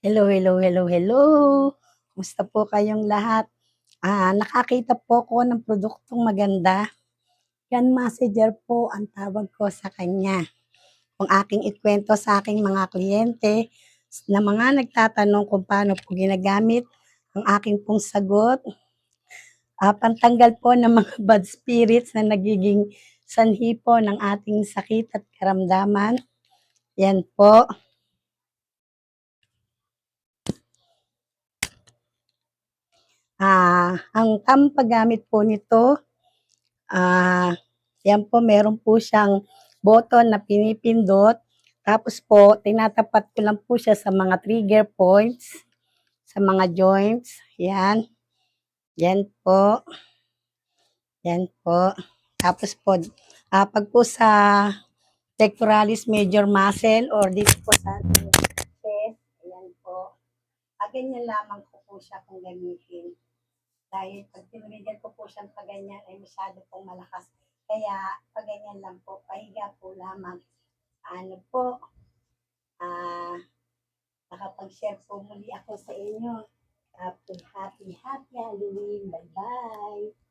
Hello, hello, hello, hello. Kumusta po kayong lahat? Nakakita po ako ng produktong maganda. Yan messenger po ang tawag ko sa kanya. Kung aking ikwento sa aking mga kliyente na mga nagtatanong kung paano po ginagamit ang aking pong sagot, pantanggal po ng mga bad spirits na nagiging sanhi po ng ating sakit at karamdaman. Yan po. Ang tamang paggamit po nito, ah, yan po meron po siyang button na pinipindot. Tapos po, tinatapat ko lang po siya sa mga trigger points, sa mga joints. Yan. Yan po. Yan po. Tapos po, pag po sa pectoralis major muscle or dito po sa ating chest, ayan po. Ganyan lamang po siya kung gamitin. Dahil pag tinrigan ko po siyang paganyan ay masyado pong malakas. Kaya paganyan lang po, pahiga po lamang. Ano po, ah, nakapag-share po muli ako sa inyo. Happy Halloween. Bye-bye.